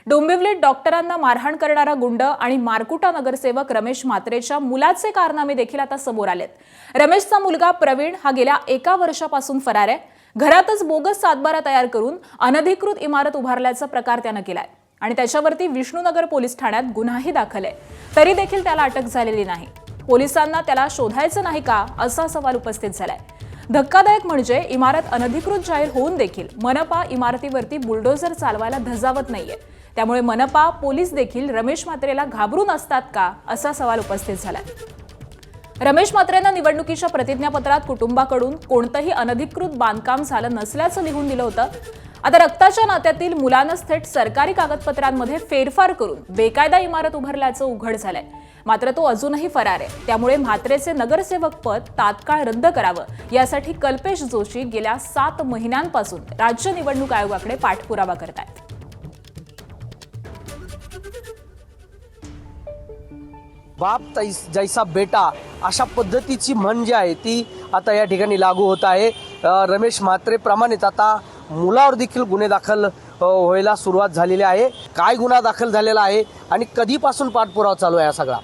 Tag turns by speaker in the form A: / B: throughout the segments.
A: डोंबिवलीत डॉक्टरांना मारहाण करणारा गुंड आणि मारकुटा नगरसेवक रमेश म्हात्रेच्या मुलाचे कारनामे देखील आता समोर आलेत। रमेशचा मुलगा प्रवीण हा गेल्या 1 वर्षापासून फरार आहे। घरातच बोगस सातबारा तयार करून अनधिकृत इमारत उभारल्याचा प्रकार त्याने केलाय आणि त्याच्यावरती विष्णुनगर पोलीस ठाण्यात गुन्हाही दाखल आहे। तरी देखील त्याला अटक झालेली नाही। पोलिसांना त्याला शोधायचं नाही का असा सवाल उपस्थित झालाय। धक्कादायक म्हणजे इमारत अनधिकृत जाहीर होऊन देखील मनपा इमारतीवरती बुलडोझर चालवायला धजावत नाहीये। त्यामुळे मनपा पोलीस देखील रमेश म्हात्रेला घाबरून असतात का असा सवाल उपस्थित झालाय। रमेश म्हात्रेंना निवडणुकीच्या प्रतिज्ञापत्रात कुटुंबाकडून कोणतंही अनधिकृत बांधकाम झालं नसल्याचं लिहून दिलं होतं। आता रक्ताच्या नात्यातील मुलानंच थेट सरकारी कागदपत्रांमध्ये फेरफार करून बेकायदा इमारत उभारल्याचं उघड झालंय। मात्र तो अजूनही फरार आहे। त्यामुळे म्हात्रेचे नगरसेवक पद तात्काळ रद्द करावं यासाठी कल्पेश जोशी गेल्या 7 महिन्यांपासून राज्य निवडणूक आयोगाकडे पाठपुरावा करतायत।
B: बाप जैसा बेटा अशा पद्धतीची म्हण जी आहे ती आता या ठिकाणी लागू होत आहे। रमेश म्हात्रे प्रमाणेच आता मुलावर देखील गुन्हे दाखल व्हायला सुरुवात झालेली आहे। काय गुन्हा दाखल झालेला आहे आणि कधीपासून पाठपुरावा चालू आहे सगळा?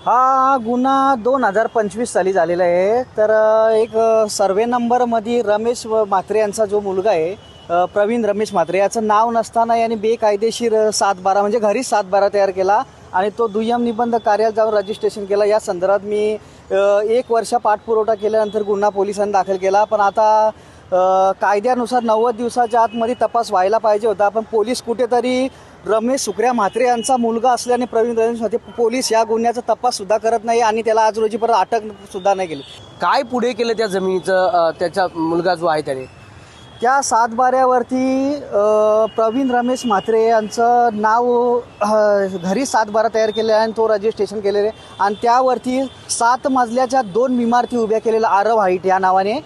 C: हा गुन्हा 2025 साली झालेला आहे। तर एक सर्वे नंबरमध्ये रमेश म्हात्रे यांचा जो मुलगा आहे प्रवीण रमेश म्हात्रे याचं नाव नसताना याने बेकायदेशीर 7/12 म्हणजे घरी 7/12 तयार केला आणि तो दुय्यम निबंध कार्यालयात जाऊन रजिस्ट्रेशन केला। या संदर्भात मी 1 वर्ष पाठपुरावा केल्यानंतर गुन्हा पोलिसांनी दाखल केला। पण आता कायद्यानुसार 90 दिवसाच्या आतमध्ये तपास व्हायला पाहिजे होता। पण पोलीस कुठेतरी रमेश सुक्रिया म्हात्रे यांचा मुलगा असल्याने प्रवीण रमेश म्हात्रे पोलीस या गुन्ह्याचा तपास सुद्धा करत नाही आणि त्याला आज रोजी परत अटक सुद्धा नाही केली।
B: काय पुढे केलं त्या जमिनीचं त्याचा मुलगा जो आहे त्याने?
C: त्या 7/12वरती प्रवीण रमेश म्हात्रे यांचं नाव घरी 7/12 तयार केले आणि तो रजिस्ट्रेशन केलेले आणि त्यावरती 7 मजल्याच्या 2 इमारती उभ्या केलेल्या आरव हाईट या नावाने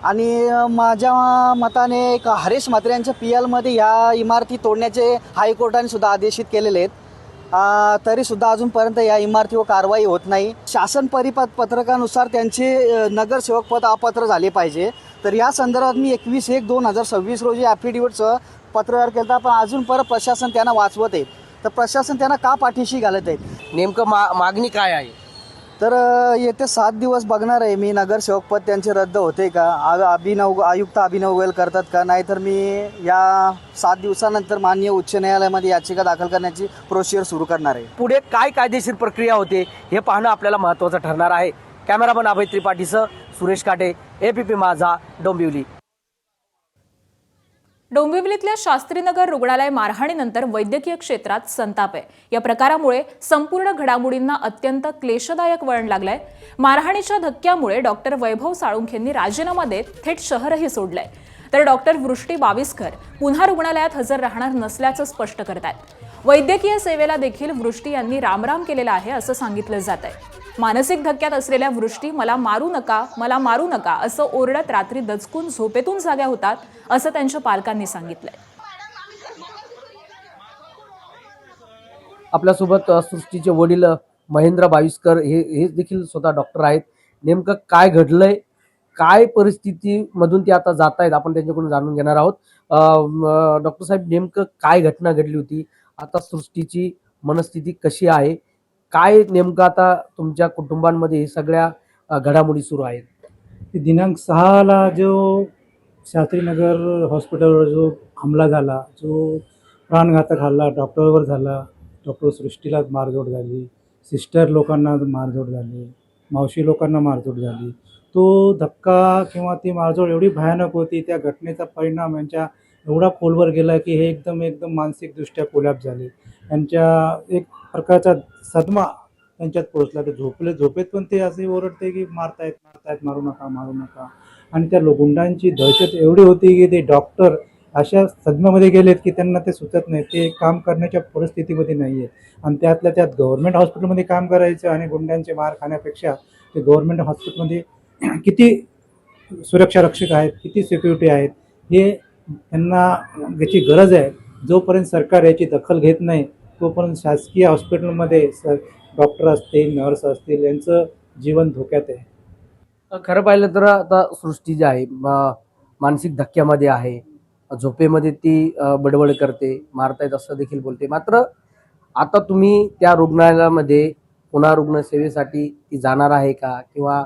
C: आणि माझ्या मताने एक हरेश म्हात्रे यांच्या PL मध्ये ह्या इमारती तोडण्याचे हायकोर्टाने सुद्धा आदेशित केलेले आहेत। तरीसुद्धा अजूनपर्यंत या इमारतीवर कारवाई होत नाही। शासन परिपत्रकानुसार त्यांचे नगरसेवक पद अपात्र झाले पाहिजे। तर या संदर्भात मी 21/1/2026 रोजी ॲफिडेव्हिटचं पत्र तयार केलं पण अजून परत प्रशासन त्यांना वाचवत आहे। तर प्रशासन त्यांना का पाठीशी घालत आहेत?
B: नेमकं मागणी काय आहे?
C: तर येते 7 दिवस बघणार आहे मी नगरसेवक पद त्यांचे रद्द होते का, आयुक्त अभिनव गोयल करतात का, नाहीतर मी या 7 दिवसानंतर माननीय उच्च न्यायालयामध्ये याचिका दाखल करण्याची प्रोसिजर सुरू करणार आहे।
B: पुढे काय कायदेशीर प्रक्रिया होते हे पाहणं आपल्याला महत्त्वाचं ठरणार आहे। कॅमेरामन अभय त्रिपाठीसह सुरेश काटे, APP माझा, डोंबिवली।
A: डोंबिवलीतल्या शास्त्रीनगर रुग्णालय मारहाणीनंतर वैद्यकीय क्षेत्रात संताप आहे। या प्रकारामुळे संपूर्ण घडामोडींना अत्यंत क्लेशदायक वळण लागलंय। मारहाणीच्या धक्क्यामुळे डॉक्टर वैभव साळुंखे यांनी राजीनामा देत थेट शहरही सोडलंय। तर डॉक्टर वृष्टी बाविस्कर पुन्हा रुग्णालयात हजर राहणार नसल्याचं स्पष्ट करतायत। वैद्यकीय सेवेला देखील वृष्टी यांनी रामराम केलेला आहे असं सांगितलं जात आहे। मानसिक धक्क्यात असलेल्या वृष्टी मला मारू नका असं ओरडत रात्री दचकून झोपेतून जाग्या होतात असं त्यांच्या पालकांनी सांगितलंय।
B: आपल्यासोबत सृष्टीचे वडील महेंद्र बाविस्कर हे देखील स्वतः डॉक्टर आहेत। नेमकं काय घडलंय, काय परिस्थितीमधून ते आता जात आहेत, आपण त्यांच्याकडून जाणून घेणार आहोत। डॉक्टर साहेब, नेमकं काय घटना घडली होती? आता सृष्टीची मनस्थिती कशी आहे? काय नेमकं आता तुमच्या कुटुंबांमध्ये सगळ्या घडामोडी सुरू आहेत?
D: दिनांक 6ला जो शास्त्रीनगर हॉस्पिटलवर जो हमला झाला, जो प्राणघातक हल्ला डॉक्टरवर झाला, डॉक्टर सृष्टीला मारझोड झाली, सिस्टर लोकांना मारझोड झाली, मावशी लोकांना मारझोड झाली, तो धक्का किंवा ती मारझोड एवढी भयानक होती, त्या घटनेचा परिणाम यांच्या एवढा खोलवर गेला की हे एकदम मानसिकदृष्ट्या कोलॅप्स झाले। यांच्या एक प्रकारचा सदमा त्यांच्यात पोहोचला। ते झोपेत पण ते असे ओरडते की मारतायत, मारू नका आणि त्या गुंडांची दहशत एवढी होती की ते डॉक्टर अशा सदम्यामध्ये गेलेत की त्यांना ते सुचत नाही, ते काम करण्याच्या परिस्थितीमध्ये नाही आहेत। आणि त्यातल्या त्यात गव्हर्नमेंट हॉस्पिटलमध्ये काम करायचं आणि गुंड्यांचे मार खाण्यापेक्षा ते गव्हर्नमेंट हॉस्पिटलमध्ये किती सुरक्षा रक्षक आहेत, किती सिक्युरिटी आहेत, हे त्यांना याची गरज आहे। जोपर्यंत सरकार याची दखल घेत नाही तोपर्यंत शासकीय हॉस्पिटलमध्ये डॉक्टर असतील, नर्स असतील, यांचं जीवन धोक्यात आहे।
B: खरं पाहिलं तर आता सृष्टी जी आहे मानसिक धक्क्यामध्ये आहे। झोपेमध्ये ती बडबड करते, मारतायत असं देखील बोलते. मात्र आता तुम्ही त्या रुग्णालयामध्ये पुन्हा रुग्णसेवेसाठी ती जाणार आहे का, किंवा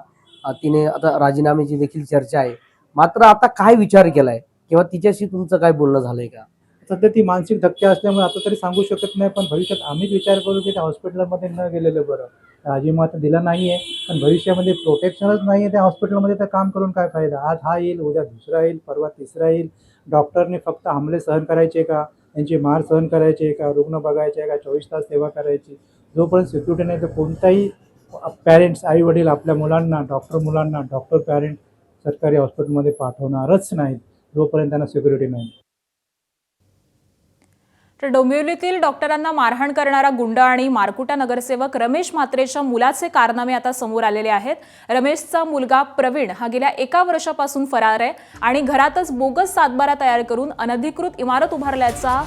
B: तिने आता राजीनाम्याची देखील चर्चा आहे, मात्र आता काय विचार केलाय किंवा तिच्याशी तुमचं काय बोलणं झालंय का?
D: सध्या ती मानसिक धक्के असल्यामुळे आता तरी सांगू शकत नाही, पण भविष्यात आम्हीच विचार करू की त्या हॉस्पिटलमध्ये न गेलेलं बरं. राजीनामा तर दिला नाही आहे, पण भविष्यामध्ये प्रोटेक्शनच नाही आहे त्या हॉस्पिटलमध्ये, तर काम करून काय फायदा. आज हा येईल, उद्या दुसरा येईल, परवा तिसरा येईल. डॉक्टरने फक्त हमले सहन करायचे का, त्यांची मार सहन करायची का, रुग्ण बघायचे का, 24 तास सेवा करायची. जोपर्यंत सिक्युरिटी नाही तर कोणताही पॅरेंट्स, आई वडील आपल्या मुलांना, डॉक्टर पॅरेंट सरकारी हॉस्पिटलमध्ये पाठवणारच नाहीत जोपर्यंत त्यांना सिक्युरिटी नाही.
A: तर डोंबिवलीतील डॉक्टरांना मारहाण करणारा गुंड आणि मारकुटा नगरसेवक रमेश म्हात्रेच्या मुलाचे कारनामे आता समोर आलेले आहेत. रमेशचा मुलगा प्रवीण हा गेल्या 1 वर्षापासून फरार आहे आणि घरातच बोगस सातबारा तयार करून अनधिकृत इमारत उभारल्याचा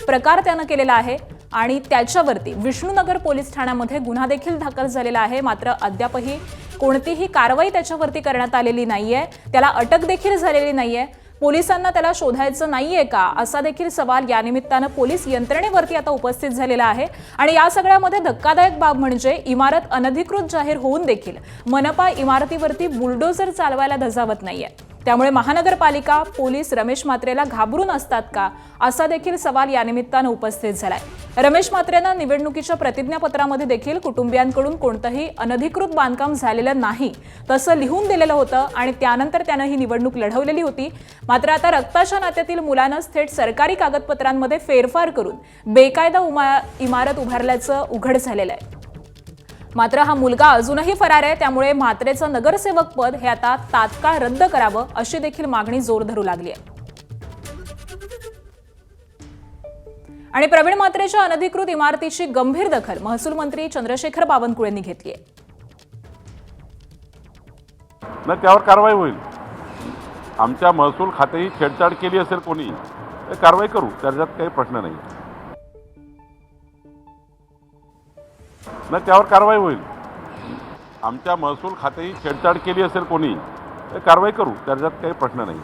A: प्रकार त्यानं केलेला आहे आणि त्याच्यावरती विष्णुनगर पोलीस ठाण्यामध्ये गुन्हा देखील दाखल झालेला आहे. मात्र अद्यापही कोणतीही कारवाई त्याच्यावरती करण्यात आलेली नाहीये, त्याला अटक देखील झालेली नाहीये. पोलिसांना त्याला शोधायचं नाहीये का, असा देखील सवाल या निमित्तानं पोलीस यंत्रणेवरती आता उपस्थित झालेला आहे. आणि या सगळ्यामध्ये धक्कादायक बाब म्हणजे इमारत अनधिकृत जाहीर होऊन देखील मनपा इमारतीवरती बुलडोझर चालवायला धजावत नाहीये. त्यामुळे महानगरपालिका, पोलीस रमेश म्हात्रेला घाबरून असतात का, असा देखील सवाल या निमित्तानं उपस्थित झालाय. रमेश म्हात्रेनं निवडणुकीच्या प्रतिज्ञापत्रामध्ये देखील कुटुंबियांकडून कोणतंही अनधिकृत बांधकाम झालेलं नाही तसं लिहून दिलेलं होतं आणि त्यानंतर त्यानं ही निवडणूक लढवलेली होती. मात्र आता रक्ताच्या नात्यातील मुलानंच थेट सरकारी कागदपत्रांमध्ये फेरफार करून बेकायदा इमारत उभारल्याचं उघड झालेलं आहे. मात्र हा मुलगा अजूनही फरार आहे, त्यामुळे म्हात्रेचं नगरसेवक पद हे आता तात्काळ रद्द करावं अशी देखील मागणी जोर धरू लागली आहे. आणि प्रवीण म्हात्रेच्या अनधिकृत इमारतीची गंभीर दखल महसूल मंत्री चंद्रशेखर बावनकुळेंनी घेतली आहे.
E: त्यावर कारवाई होईल. आमच्या महसूल खात्याही छेडछाड केली असेल कोणी, कारवाई करू, त्याच्यात काही प्रश्न नाही. त्यावर कारवाई होईल. आमच्या महसूल खात्याही छेडछाड केली असेल कोणी, कारवाई करू, त्याच्यात काही प्रश्न नाही.